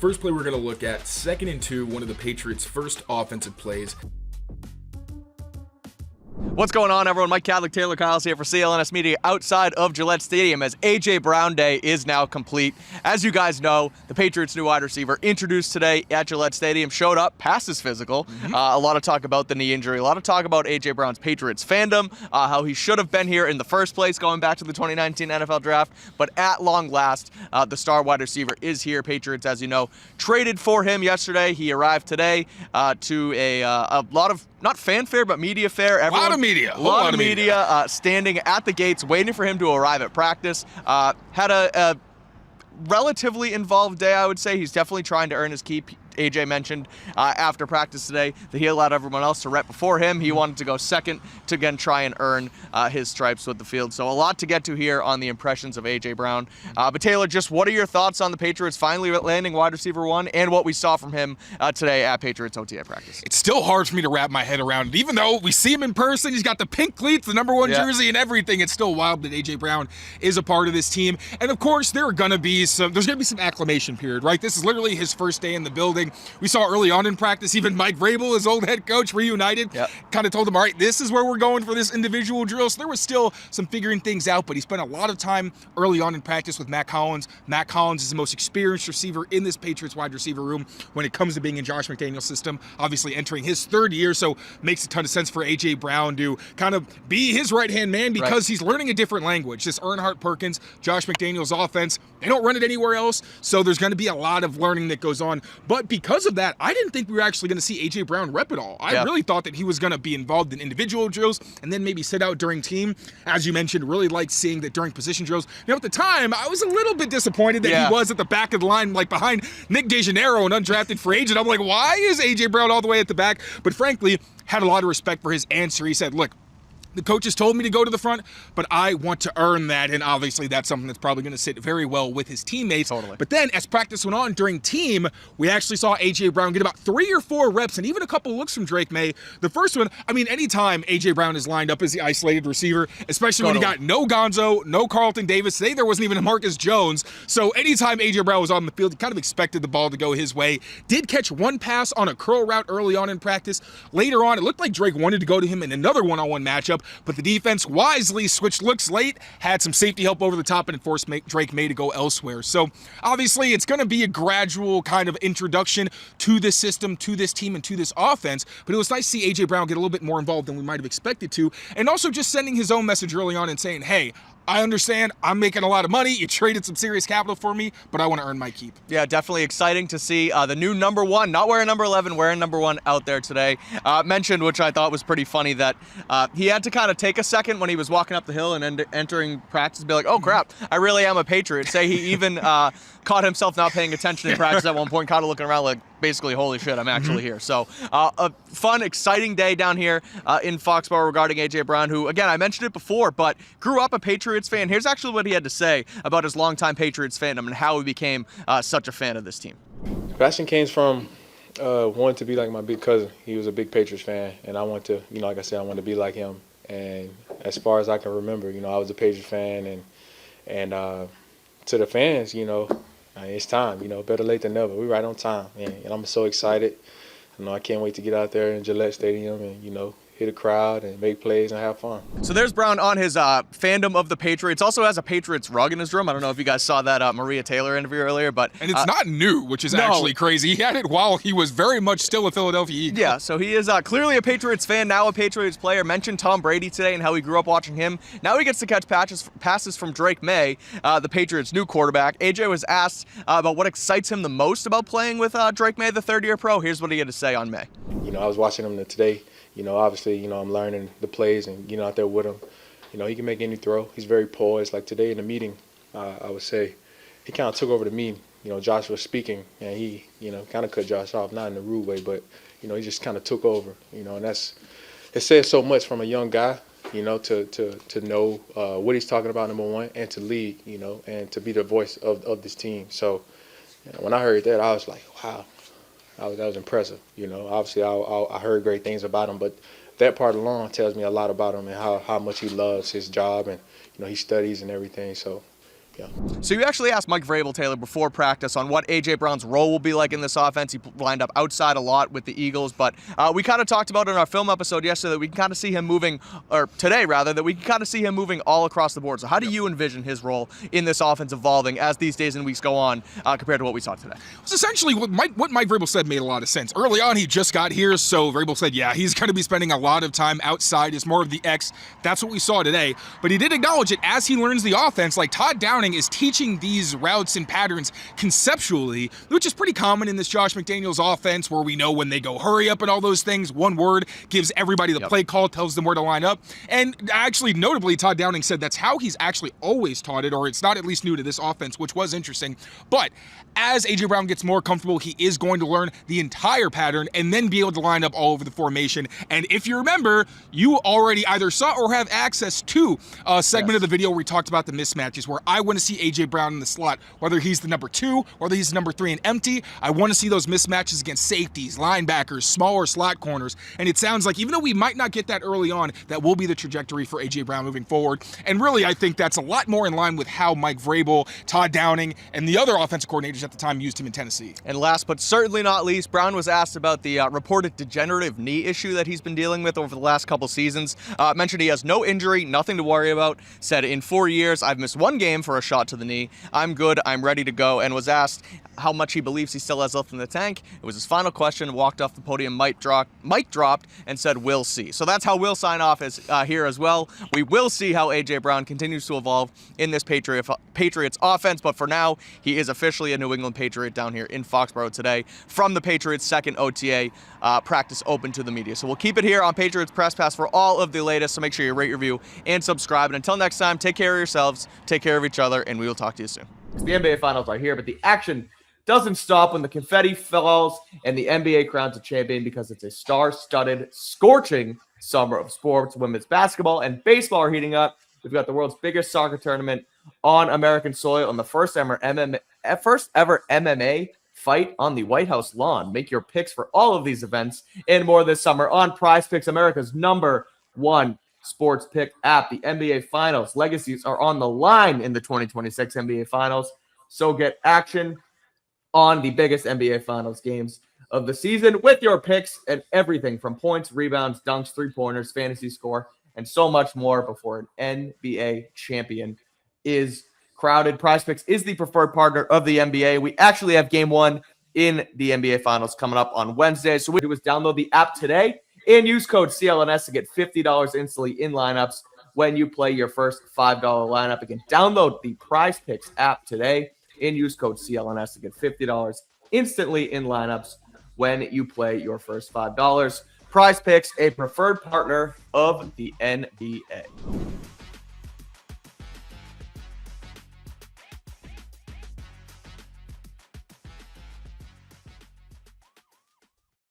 First play we're going to look at, 2nd and 2, one of the Patriots' first offensive plays. What's going on, everyone? Mike Kadlick, Taylor Kyles here for CLNS Media outside of Gillette Stadium as A.J. Brown Day is now complete. As you guys know, the Patriots' new wide receiver introduced today at Gillette Stadium showed up, passed his physical. A lot of talk about the knee injury, a lot of talk about A.J. Brown's Patriots fandom, how he should have been here in the first place going back to the 2019 NFL Draft. But at long last, the star wide receiver is here. Patriots, as you know, traded for him yesterday. He arrived today to a lot of, not fanfare, but media fare. A lot of media standing at the gates waiting for him to arrive at practice. Had a relatively involved day, I would say. He's definitely trying to earn his keep. AJ mentioned after practice today that he allowed everyone else to rep before him. He wanted to go second to again try and earn his stripes with the field. So a lot to get to here on the impressions of AJ Brown. But Taylor, just what are your thoughts on the Patriots finally landing wide receiver 1 and what we saw from him today at Patriots OTA practice? It's still hard for me to wrap my head around it. Even though we see him in person, he's got the pink cleats, the number 1 jersey and everything. It's still wild that AJ Brown is a part of this team. And of course, there's gonna be some acclimation period, right? This is literally his first day in the building. We saw early on in practice, even Mike Vrabel, his old head coach, reunited, kind of told him, all right, this is where we're going for this individual drill. So there was still some figuring things out, but he spent a lot of time early on in practice with Matt Collins. Matt Collins is the most experienced receiver in this Patriots wide receiver room when it comes to being in Josh McDaniel's system, obviously entering his 3rd year, so makes a ton of sense for A.J. Brown to kind of be his right-hand man because he's learning a different language. This Earnhardt Perkins, Josh McDaniel's offense, they don't run it anywhere else, so there's going to be a lot of learning that goes on. But because of that, I didn't think we were actually going to see A.J. Brown rep at all. I really thought that he was going to be involved in individual drills and then maybe sit out during team. As you mentioned, really liked seeing that during position drills. At the time, I was a little bit disappointed that he was at the back of the line, like behind Nick DeGennaro, an undrafted free agent. I'm like, why is A.J. Brown all the way at the back? But frankly, had a lot of respect for his answer. He said, look, the coaches told me to go to the front, but I want to earn that, and obviously that's something that's probably going to sit very well with his teammates. But then, as practice went on during team, we actually saw A.J. Brown get about 3 or 4 reps and even a couple looks from Drake May. The first one, I mean, anytime A.J. Brown is lined up as the isolated receiver, especially when you got no Gonzo, no Carlton Davis. Today there wasn't even a Marcus Jones. So anytime A.J. Brown was on the field, you kind of expected the ball to go his way. Did catch 1 pass on a curl route early on in practice. Later on, it looked like Drake wanted to go to him in another one-on-one matchup, but the defense wisely switched looks late, had some safety help over the top, and forced Drake May to go elsewhere. So obviously it's going to be a gradual kind of introduction to this system, to this team, and to this offense, but it was nice to see A.J. Brown get a little bit more involved than we might have expected to, and also just sending his own message early on and saying, hey, I understand I'm making a lot of money. You traded some serious capital for me, but I want to earn my keep. Yeah, definitely exciting to see the new number 1, not wearing number 11, wearing number 1 out there today. Mentioned, which I thought was pretty funny, that he had to kind of take a second when he was walking up the hill and entering practice and be like, oh crap, I really am a Patriot. Say he even caught himself not paying attention in practice at one point, kind of looking around like, basically, holy shit, I'm actually here. So a fun, exciting day down here in Foxboro regarding A.J. Brown, who, again, I mentioned it before, but grew up a Patriots fan. Here's actually what he had to say about his longtime Patriots fandom and how he became such a fan of this team. Passion came from wanting to be like my big cousin. He was a big Patriots fan, and I want to, like I said, I want to be like him. And as far as I can remember, I was a Patriots fan, and to the fans, it's time, better late than never. We're right on time, and I'm so excited. I can't wait to get out there in Gillette Stadium and, hit a crowd and make plays and have fun. So there's Brown on his fandom of the Patriots. Also has a Patriots rug in his room. I don't know if you guys saw that Maria Taylor interview earlier, but and it's not new, which is actually crazy. He had it while he was very much still a Philadelphia Eagle. Yeah, so he is clearly a Patriots fan, now a Patriots player. Mentioned Tom Brady today and how he grew up watching him. Now he gets to catch passes from Drake May, the Patriots' new quarterback. AJ was asked about what excites him the most about playing with Drake May, the 3rd-year pro. Here's what he had to say on May. I was watching him today. Obviously, I'm learning the plays and, out there with him. He can make any throw. He's very poised. Like today in the meeting, I would say, he kind of took over the meeting. Josh was speaking, and he, kind of cut Josh off, not in a rude way, but, he just kind of took over, and it says so much from a young guy, to know what he's talking about, number 1, and to lead, and to be the voice of this team. So when I heard that, I was like, wow. That was impressive. Obviously I heard great things about him, but that part alone tells me a lot about him and how much he loves his job and, he studies and everything. So, Yeah. So you actually asked Mike Vrabel, Taylor, before practice on what A.J. Brown's role will be like in this offense. He lined up outside a lot with the Eagles, but we kind of talked about in our film episode yesterday that we can kind of see him moving, or today rather, that we can kind of see him moving all across the board. So how do you envision his role in this offense evolving as these days and weeks go on compared to what we saw today? It's essentially what Mike Vrabel said made a lot of sense. Early on, he just got here, so Vrabel said, yeah, he's going to be spending a lot of time outside. It's more of the X. That's what we saw today. But he did acknowledge it as he learns the offense. Like, Todd Downing is teaching these routes and patterns conceptually, which is pretty common in this Josh McDaniels offense, where we know when they go hurry up and all those things. One word gives everybody the play call, tells them where to line up. And actually, notably, Todd Downing said that's how he's actually always taught it, or it's not at least new to this offense, which was interesting. But as A.J. Brown gets more comfortable, he is going to learn the entire pattern and then be able to line up all over the formation. And if you remember, you already either saw or have access to a segment of the video where we talked about the mismatches, where I want to see A.J. Brown in the slot, whether he's the number 2, whether he's the number 3 and empty. I want to see those mismatches against safeties, linebackers, smaller slot corners. And it sounds like, even though we might not get that early on, that will be the trajectory for A.J. Brown moving forward. And really, I think that's a lot more in line with how Mike Vrabel, Todd Downing, and the other offensive coordinators at the time used him in Tennessee. And last but certainly not least, Brown was asked about the reported degenerative knee issue that he's been dealing with over the last couple seasons. Mentioned he has no injury, nothing to worry about. Said, in 4 years, I've missed one game for a shot to the knee. I'm good, I'm ready to go. And was asked how much he believes he still has left in the tank. It was his final question. Walked off the podium, mic dropped, and said, we'll see. So that's how we'll sign off here as well. We will see how A.J. Brown continues to evolve in this Patriots offense. But for now, he is officially a New England Patriot down here in Foxboro today from the Patriots' second OTA practice open to the media. So we'll keep it here on Patriots Press Pass for all of the latest. So make sure you rate, review, and subscribe. And until next time, take care of yourselves, take care of each other, and we will talk to you soon. The NBA Finals are here, but the action doesn't stop when the confetti falls and the NBA crowns a champion, because it's a star-studded, scorching summer of sports. Women's basketball and baseball are heating up. We've got the world's biggest soccer tournament on American soil and the first ever MMA fight on the White House lawn. Make your picks for all of these events and more this summer on Prize Picks, America's #1 sports pick app. The NBA Finals legacies are on the line in the 2026 NBA Finals. So get action on the biggest NBA Finals games of the season with your picks and everything from points, rebounds, dunks, three-pointers, fantasy score, and so much more before an NBA champion is crowded. Prize Picks is the preferred partner of the NBA. We actually have game 1 in the NBA Finals coming up on Wednesday. So what we do is download the app today and use code CLNS to get $50 instantly in lineups when you play your first $5 lineup. Again, download the Prize Picks app today and use code CLNS to get $50 instantly in lineups when you play your first $5. Prize Picks, a preferred partner of the NBA.